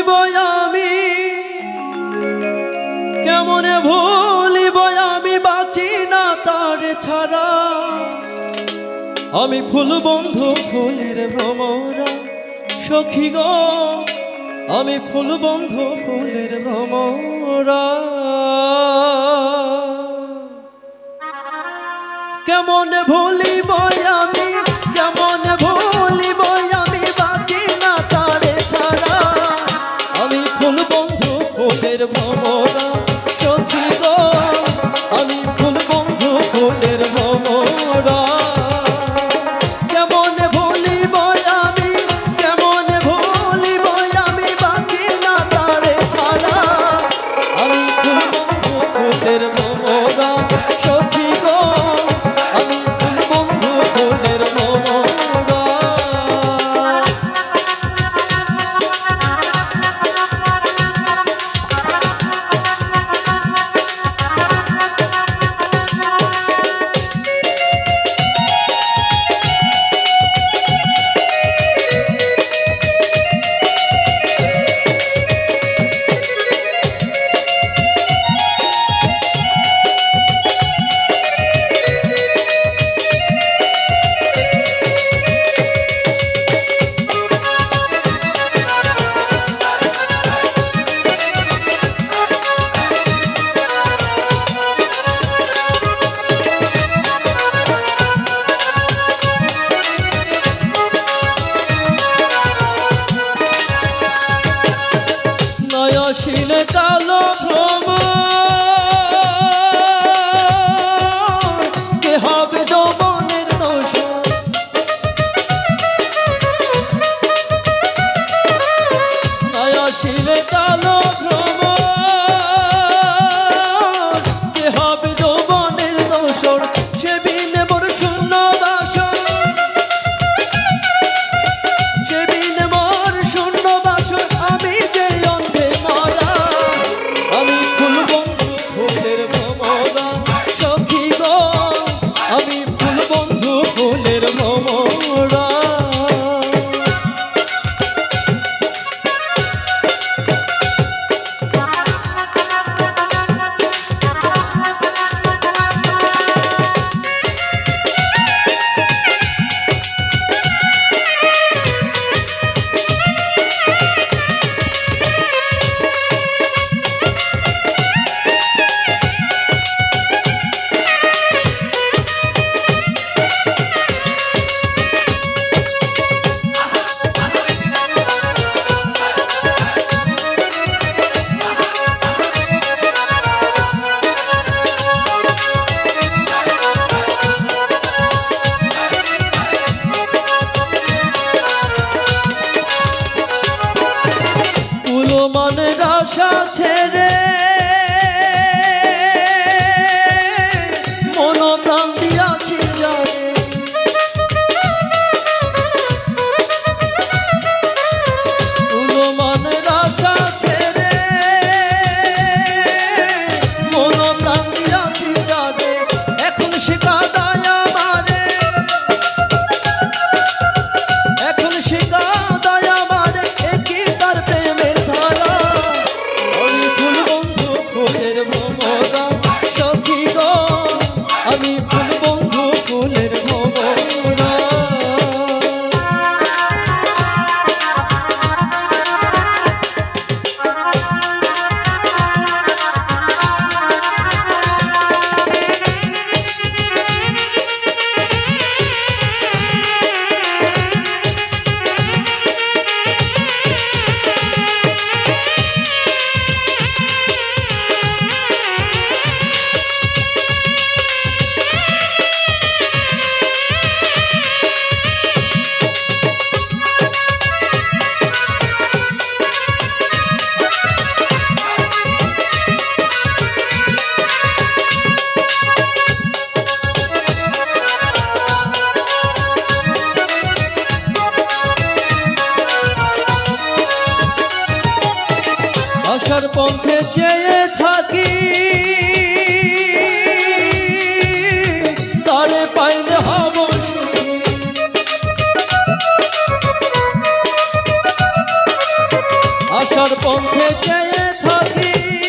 ভুলিব আমি, কেমনে ভুলিব আমি, বাঁচি না তার ছাড়া। আমি ফুল বন্ধু ফুলের ভ্রমরা সখী গো, আমি ফুল বন্ধু ফুলের ভ্রমরা। কেমনে ভুলিব আমি, কেমনে ভুলিব আমি, বাঁচি না তারে ছাড়া। আমি ফুল বন্ধু ফুলের ভ্রমরা সখী গো, আমি ফুল বন্ধু ফুলের ভ্রমরা। কেমনে ভুলিব আমি, কেমনে ভুলিব আমি, বাঁচি না তারে ছাড়া। আমি ফুল বন্ধু ফুলের ভ্রমরা সখী গো, আমি ফুল বন্ধু ফুলের ভ্রমরা। নয়নশীলে কালো ভ্রম, কে হবে যৌবনের দোষ। নয়নশীলে কালো ভ্রম, কে হবে যৌবনের দোষর। সে বিনে মোর শূন্য বাসর, সে বিনে মোর শূন্য বাসর। আমি যে অন্ধে মরা, আমি ফুল বন্ধু ফুলের ভ্রমরা সখী গো, আমি ফুল বন্ধু ফুলের ভ্রমরা। মনের আশা ছেড়ে মন প্রাণ দিয়াছি যারে। মনের আশা ছেড়ে মন প্রাণ দিয়াছি যারে। এখন সে কাঁদায় আমারে, এখন সে কাঁদায় আমারে, কি তার প্রেমের ধারা। আমি ফুল বন্ধু ফুলের ভ্রমরা সখী গো, আমি ফুল বন্ধু ফুলের ভ্রমরা। আশার পথে চেয়ে থাকি, তারে পাইলে হব সুখী। আশার পথে চেয়ে থাকি